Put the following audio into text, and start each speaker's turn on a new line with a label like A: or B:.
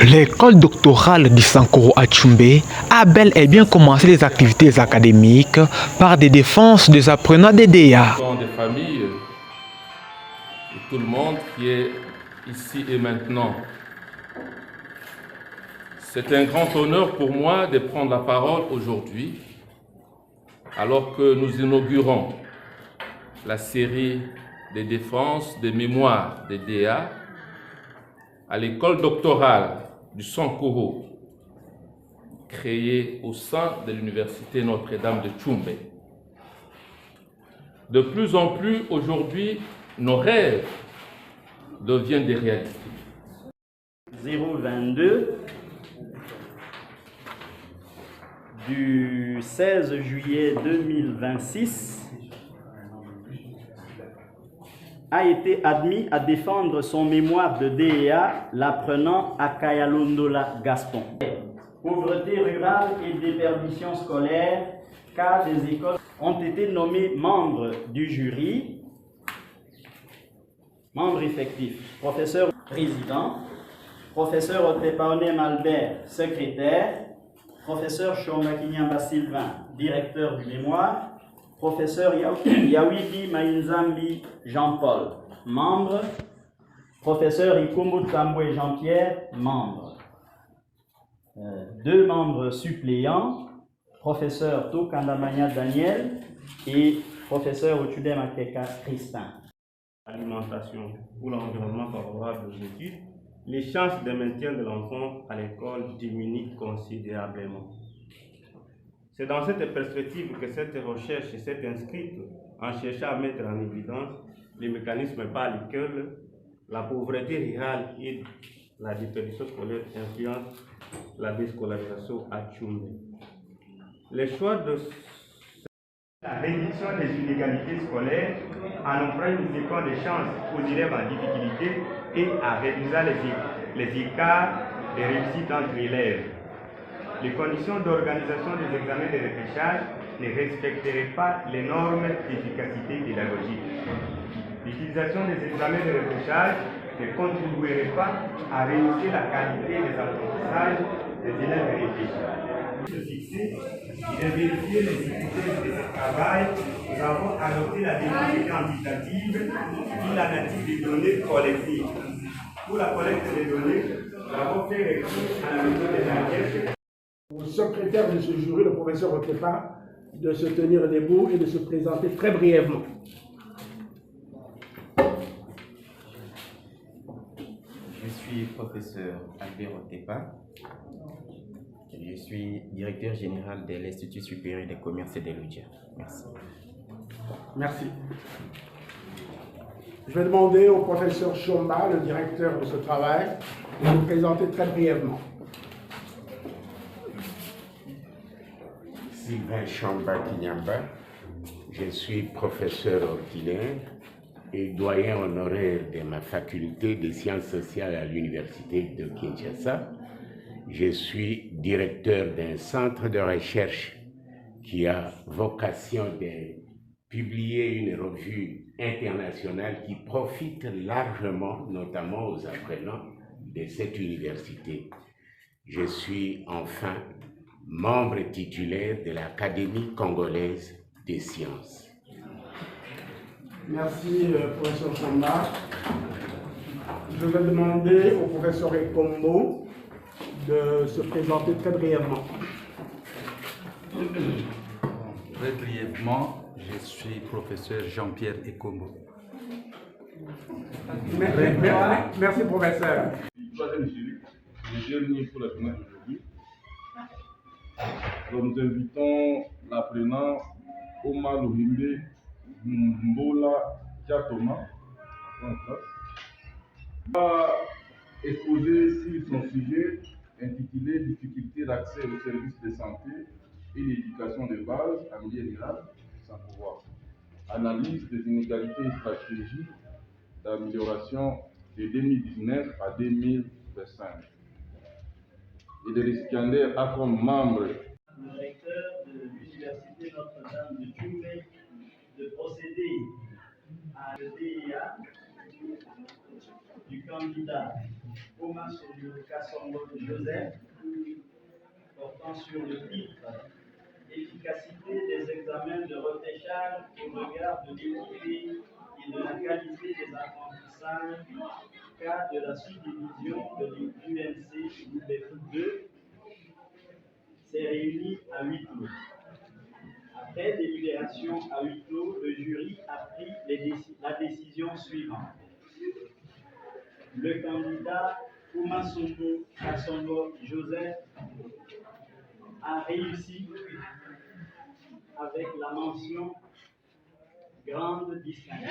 A: L'école doctorale du Sankoro à Tchoumbé a bel et bien commencé les activités académiques par des défenses des apprenants des DEA.
B: Des familles et tout le monde qui est ici et maintenant. C'est un grand honneur pour moi de prendre la parole aujourd'hui alors que nous inaugurons la série des défenses des mémoires des DEA à l'école doctorale du Sankoro, créée au sein de l'université Notre-Dame de Tchoumbé. De plus en plus, aujourd'hui, nos rêves deviennent des réalités.
C: 022 du 16 juillet 2026 a été admis à défendre son mémoire de DEA, l'apprenant Akayalondola Gaston. Pauvreté rurale et déperdition scolaire, car des écoles ont été nommés membres du jury, membres effectifs, professeur président, professeur Otepaonem Albert, secrétaire, professeur Chomba Sylvain, directeur du mémoire, professeur Yawidi Mainzambi Jean-Paul, membre, professeur Ikombo Tambwe Jean-Pierre, membre. Deux membres suppléants, professeur Tokandamania Daniel et professeur Otude Makeka Christin.
D: Alimentation ou l'environnement favorable aux études, les chances de maintien de l'enfant à l'école diminuent considérablement. C'est dans cette perspective que cette recherche s'est inscrite en cherchant à mettre en évidence les mécanismes par lesquels la pauvreté rurale et la déperdition scolaire influencent la déscolarisation à Tchoumbé. Les choix de la réduction des inégalités scolaires en offrant une école de chance aux élèves en difficulté et en réduisant les écarts de réussite entre élèves. Les conditions d'organisation des examens de repêchage ne respecteraient pas les normes d'efficacité pédagogique. L'utilisation des examens de repêchage ne contribuerait pas à réussir la qualité des apprentissages des élèves repêchés. De fixer et de vérifier les hypothèses de ce travail, nous avons adopté la définition quantitative qui la nature des données collectives. Pour la collecte des données, nous avons fait recours à la méthode de l'enquête.
E: Au secrétaire de ce jury, le professeur Otepa, de se tenir debout et de se présenter très brièvement.
F: Je suis professeur Albert Otepa. Je suis directeur général de l'Institut supérieur des commerces et des loisirs. Merci.
E: Merci. Je vais demander au professeur Chomba, le directeur de ce travail, de se présenter très brièvement.
G: Sylvain Chomba Kinyamba, je suis professeur ordinaire et doyen honoraire de ma faculté des sciences sociales à l'université de Kinshasa. Je suis directeur d'un centre de recherche qui a vocation de publier une revue internationale qui profite largement, notamment aux apprenants de cette université. Je suis enfin membre titulaire de l'Académie congolaise des sciences.
E: Merci, professeur Chomba. Je vais demander au professeur Ekombo de se présenter très brièvement.
H: Très brièvement, je suis professeur Jean-Pierre Ekombo.
E: Merci, professeur.
B: Troisième jury, le dernier pour la journée d'aujourd'hui. Nous invitons l'apprenant Omar Lohimbe Mbola Diatoma en classe. Il va exposer sur son sujet intitulé Difficultés d'accès aux services de santé et l'éducation de base en milieu rural sans pouvoir. Analyse des inégalités et stratégies d'amélioration de 2019 à 2025. Et le récipiendaire a comme membre
C: Le recteur de l'université Notre-Dame de Tchoumbé de procéder à le DEA du candidat Omasolo Kassongo Joseph, portant sur le titre Efficacité des examens de repêchage au regard de l'équité et de la qualité des apprentissages, cas de la subdivision de l'UMC UBF 2, s'est réuni à huis clos. Après délibération à huis clos, le jury a pris la décision suivante. Le candidat Omasolo Kassongo Joseph a réussi avec la mention grande distinction.